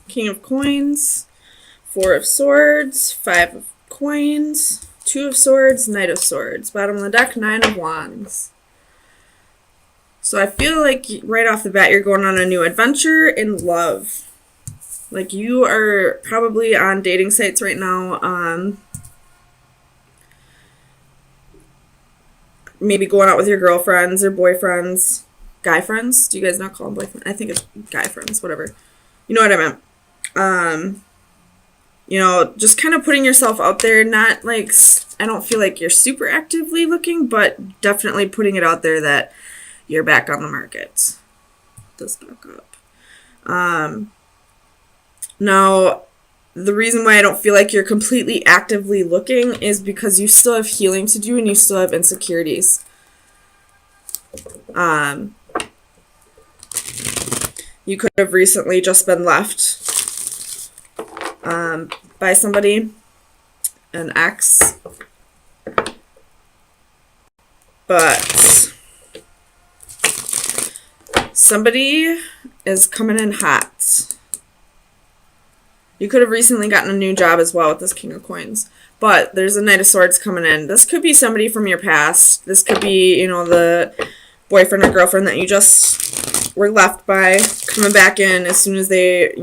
King of Coins, Four of Swords, Five of Coins, Two of Swords, Knight of Swords. Bottom of the deck, Nine of Wands. So I feel like right off the bat you're going on a new adventure in love. Like you are probably on dating sites right now. Maybe going out with your girlfriends or boyfriends. Guy friends? Do you guys not call them boyfriends? I think it's guy friends, whatever. You know what I meant. Just kind of putting yourself out there. Not like, I don't feel like you're super actively looking, but definitely putting it out there that you're back on the market. This back up. Now, the reason why I don't feel like you're completely actively looking is because you still have healing to do and you still have insecurities. You could have recently just been left by somebody, an ex, but somebody is coming in hot. You could have recently gotten a new job as well with this King of Coins. But there's a Knight of Swords coming in. This could be somebody from your past. This could be, the boyfriend or girlfriend that you just were left by, coming back in as soon as they,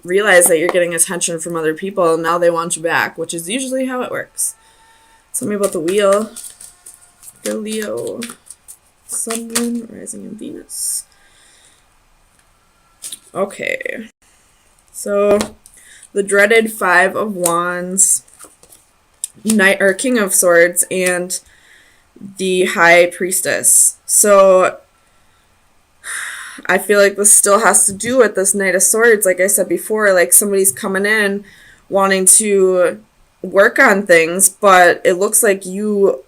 realize that you're getting attention from other people. Now they want you back, which is usually how it works. Tell me about the wheel. The Leo. Sun, Moon, Rising, and Venus. Okay. So the dreaded Five of Wands, King of Swords, and the High Priestess. So I feel like this still has to do with this Knight of Swords. Like I said before, like somebody's coming in wanting to work on things, but it looks like you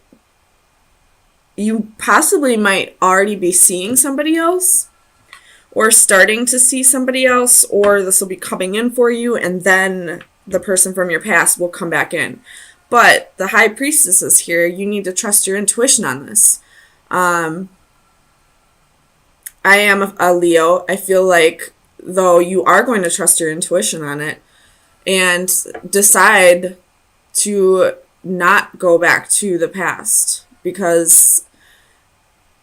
possibly might already be seeing somebody else, or starting to see somebody else, or this will be coming in for you, and then the person from your past will come back in. But the High Priestess is here. You need to trust your intuition on this. I am a Leo. I feel like, though, you are going to trust your intuition on it and decide to not go back to the past, because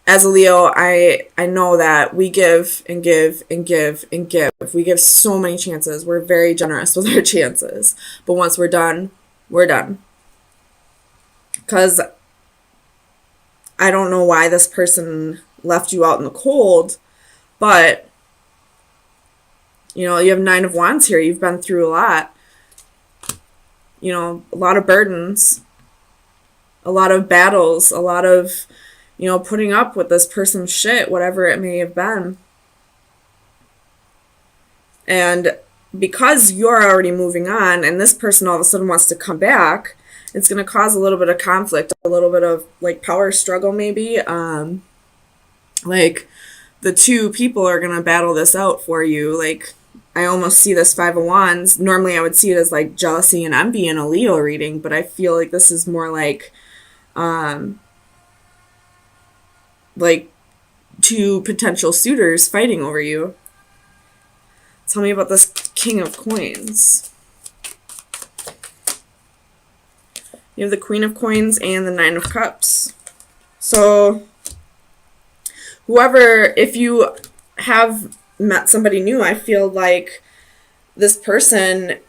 as a Leo, I know that we give and give and give and give. We give so many chances. We're very generous with our chances. But once we're done, we're done. Because I don't know why this person left you out in the cold, but, you have Nine of Wands here. You've been through a lot. A lot of burdens, a lot of battles, a lot of putting up with this person's shit, whatever it may have been. And because you're already moving on and this person all of a sudden wants to come back, it's going to cause a little bit of conflict, a little bit of like power struggle maybe. Like the two people are going to battle this out for you. Like I almost see this Five of Wands. Normally I would see it as like jealousy and envy in a Leo reading, but I feel like this is more like two potential suitors fighting over you. Tell me about this King of Coins. You have the Queen of Coins and the Nine of Cups. So if you have met somebody new, I feel like this person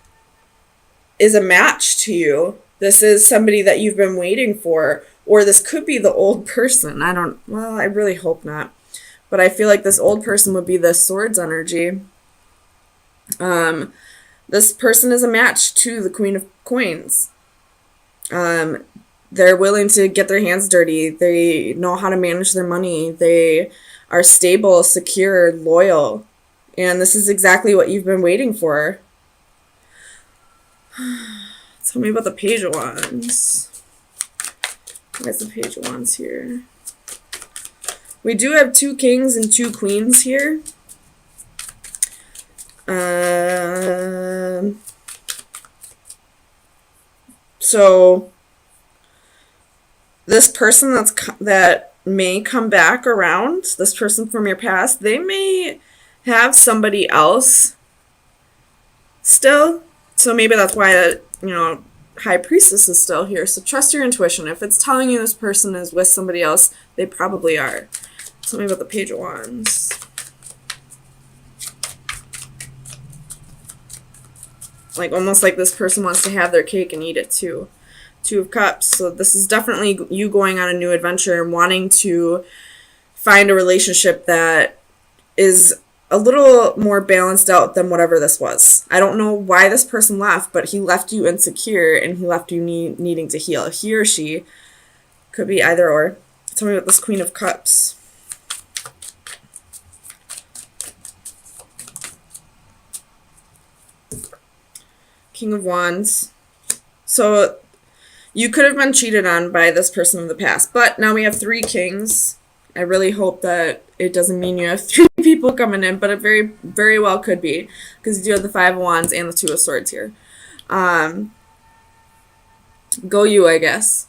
is a match to you. This is somebody that you've been waiting for. Or this could be the old person. I really hope not. But I feel like this old person would be the Swords energy. This person is a match to the Queen of Coins. They're willing to get their hands dirty. They know how to manage their money. They are stable, secure, loyal. And this is exactly what you've been waiting for. Tell me about the Page of Wands. Where's the Page of Wands here? We do have two kings and two queens here. So this person that may come back around, this person from your past, they may have somebody else still. So maybe that's why High Priestess is still here. So trust your intuition. If it's telling you this person is with somebody else, they probably are. Tell me about the Page of Wands. Like, almost like this person wants to have their cake and eat it too. Two of Cups. So this is definitely you going on a new adventure and wanting to find a relationship that is a little more balanced out than whatever this was. I don't know why this person left, but he left you insecure and he left you needing to heal. He or she could be either or. Tell me about this Queen of Cups. King of Wands. So you could have been cheated on by this person of the past, but now we have 3 kings. I really hope that it doesn't mean you have 3 people coming in, but it very, very well could be, because you do have the 5 of Wands and the 2 of Swords here. Go you, I guess.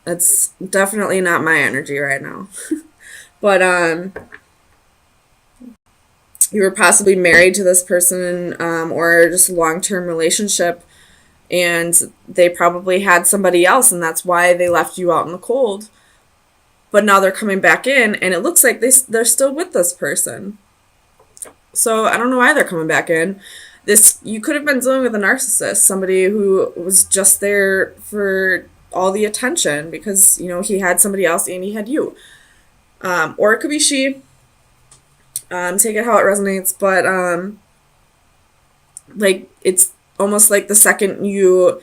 That's definitely not my energy right now. But you were possibly married to this person, or just a long-term relationship, and they probably had somebody else, and that's why they left you out in the cold. But now they're coming back in, and it looks like they're still with this person. So I don't know why they're coming back in. You could have been dealing with a narcissist, somebody who was just there for all the attention because, he had somebody else and he had you. Or it could be she. Take it how it resonates, but it's almost like the second you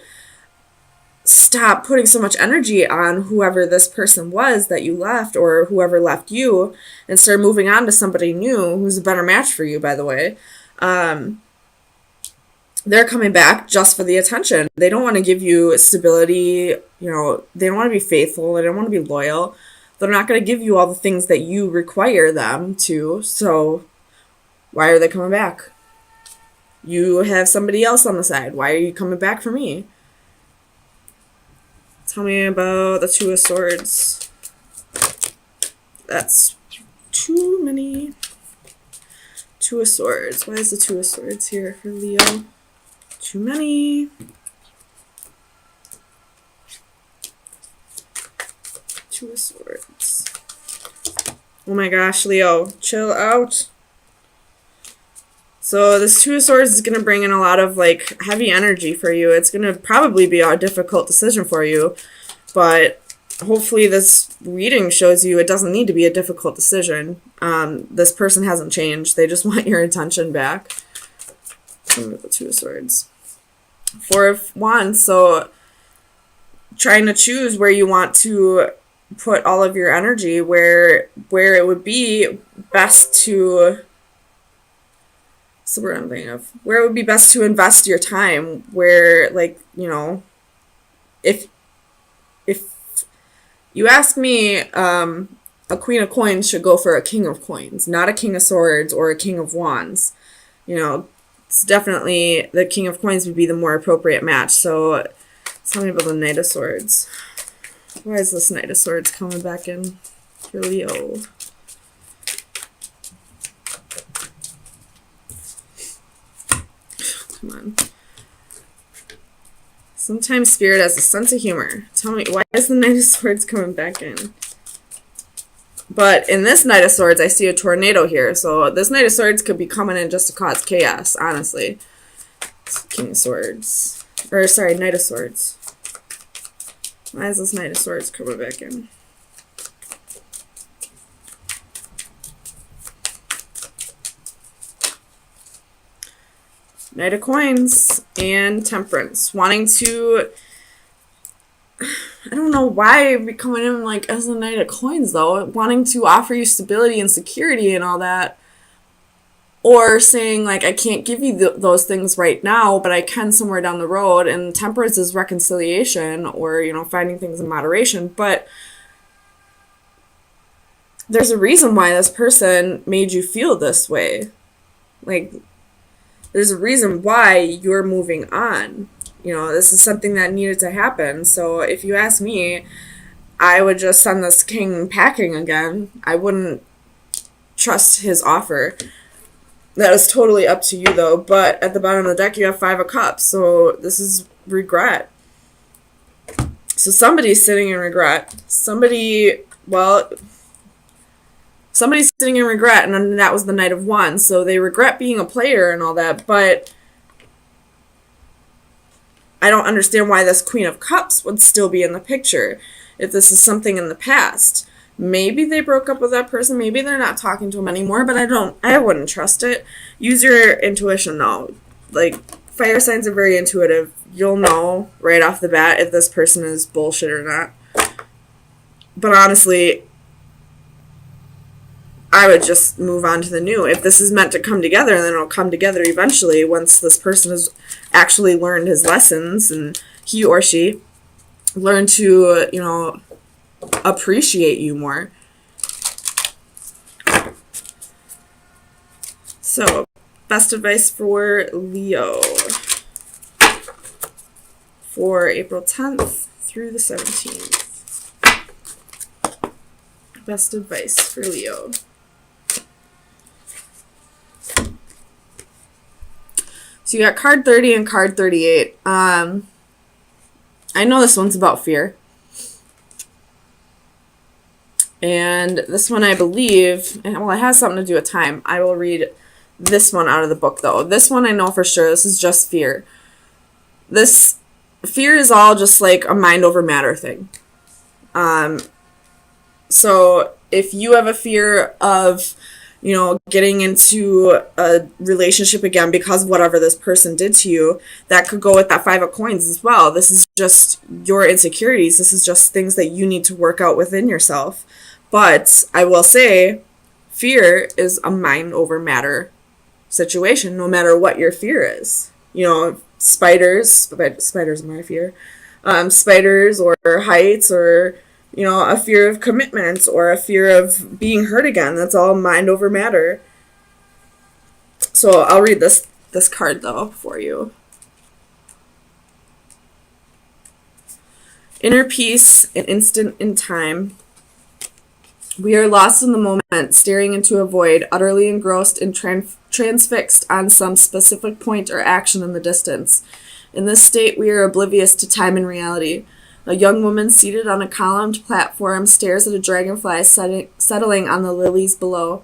stop putting so much energy on whoever this person was that you left, or whoever left you, and start moving on to somebody new who's a better match for you, by the way, they're coming back just for the attention. They don't want to give you stability, they don't want to be faithful, they don't want to be loyal. They're not going to give you all the things that you require them to, so why are they coming back? You have somebody else on the side. Why are you coming back for me? Tell me about the 2 of Swords. That's too many. 2 of Swords. Why is the 2 of Swords here for Leo? Too many. 2 of Swords. Oh my gosh, Leo. Chill out. So this 2 of Swords is going to bring in a lot of heavy energy for you. It's going to probably be a difficult decision for you, but hopefully this reading shows you it doesn't need to be a difficult decision. This person hasn't changed. They just want your attention back. The 2 of Swords. 4 of Wands. So trying to choose where you want to put all of your energy, where it would be best to... So what I'm thinking of, where it would be best to invest your time, where, if you ask me, a Queen of Coins should go for a King of Coins, not a King of Swords or a King of Wands. It's definitely the King of Coins would be the more appropriate match. So tell me about the Knight of Swords. Why is this Knight of Swords coming back in for Leo? Come on. Sometimes Spirit has a sense of humor. Tell me, why is the Knight of Swords coming back in? But in this Knight of Swords, I see a tornado here. So this Knight of Swords could be coming in just to cause chaos, honestly. King of Swords. Or, sorry, Knight of Swords. Why is this Knight of Swords coming back in? Knight of Coins and Temperance. Wanting to... I don't know why we're coming in as a Knight of Coins, though. Wanting to offer you stability and security and all that. Or saying, I can't give you those things right now, but I can somewhere down the road. And Temperance is reconciliation or, finding things in moderation. But there's a reason why this person made you feel this way. There's a reason why you're moving on. This is something that needed to happen. So if you ask me, I would just send this king packing again. I wouldn't trust his offer. That is totally up to you, though. But at the bottom of the deck, you have 5 of Cups. So this is regret. So somebody's sitting in regret. Somebody's sitting in regret, and then that was the Knight of Wands. So they regret being a player and all that, but I don't understand why this Queen of Cups would still be in the picture if this is something in the past. Maybe they broke up with that person. Maybe they're not talking to him anymore, but I wouldn't trust it. Use your intuition, though. Like, fire signs are very intuitive. You'll know right off the bat if this person is bullshit or not. But honestly, I would just move on to the new. If this is meant to come together, then it'll come together eventually once this person has actually learned his lessons and he or she learned to, appreciate you more. So, best advice for Leo for April 10th through the 17th. Best advice for Leo. So you got card 30 and card 38. I know this one's about fear. And this one, I believe, it has something to do with time. I will read this one out of the book, though. This one I know for sure. This is just fear. This fear is all just like a mind over matter thing. So if you have a fear of, getting into a relationship again because of whatever this person did to you, that could go with that 5 of Coins as well. This is just your insecurities. This is just things that you need to work out within yourself. But I will say, fear is a mind over matter situation, no matter what your fear is. Spiders are my fear. Spiders or heights or, a fear of commitment or a fear of being hurt again. That's all mind over matter. So I'll read this card, though, for you. Inner peace, an instant in time. We are lost in the moment, staring into a void, utterly engrossed and transfixed on some specific point or action in the distance. In this state, we are oblivious to time and reality. A young woman seated on a columned platform stares at a dragonfly settling on the lilies below.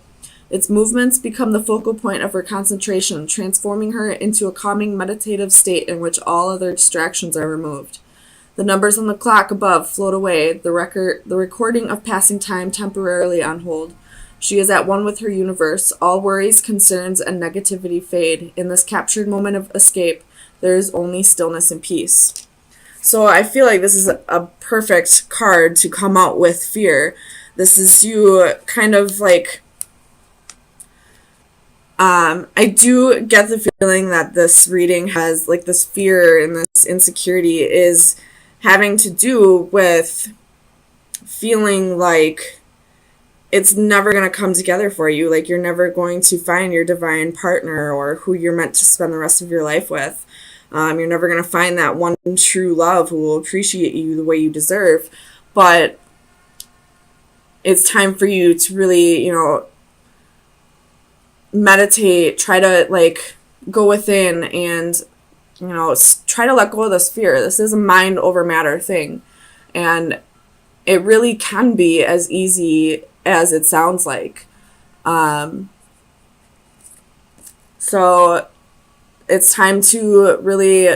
Its movements become the focal point of her concentration, transforming her into a calming meditative state in which all other distractions are removed. The numbers on the clock above float away, the recording of passing time temporarily on hold. She is at one with her universe. All worries, concerns, and negativity fade. In this captured moment of escape, there is only stillness and peace. So I feel like this is a perfect card to come out with fear. This is you kind of like... I do get the feeling that this reading has, like, this fear and this insecurity is having to do with feeling like it's never going to come together for you. Like, you're never going to find your divine partner or who you're meant to spend the rest of your life with. You're never going to find that one true love who will appreciate you the way you deserve. But it's time for you to really, meditate, try to, like, go within and, try to let go of this fear. This is a mind over matter thing. And it really can be as easy as it sounds like. So it's time to really...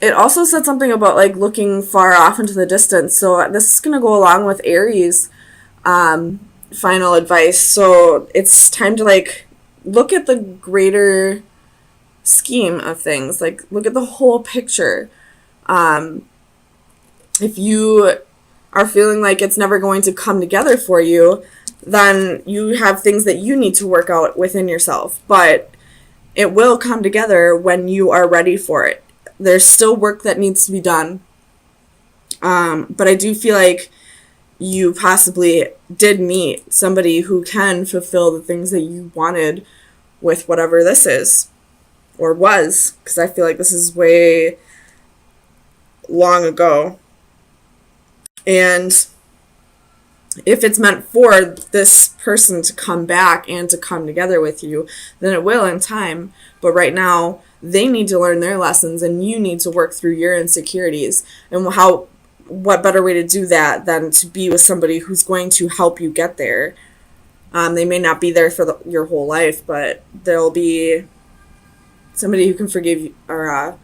It also said something about, like, looking far off into the distance. So this is going to go along with Aries' final advice. So it's time to, like, look at the greater scheme of things. Like, look at the whole picture. If you are feeling like it's never going to come together for you, then you have things that you need to work out within yourself. But it will come together when you are ready for it. There's still work that needs to be done. But I do feel like you possibly did meet somebody who can fulfill the things that you wanted with whatever this is. Or was. Because I feel like this is way long ago. And if it's meant for this person to come back and to come together with you, then it will in time. But right now, they need to learn their lessons, and you need to work through your insecurities. And what better way to do that than to be with somebody who's going to help you get there? They may not be there for your whole life, but they'll be somebody who can forgive you, or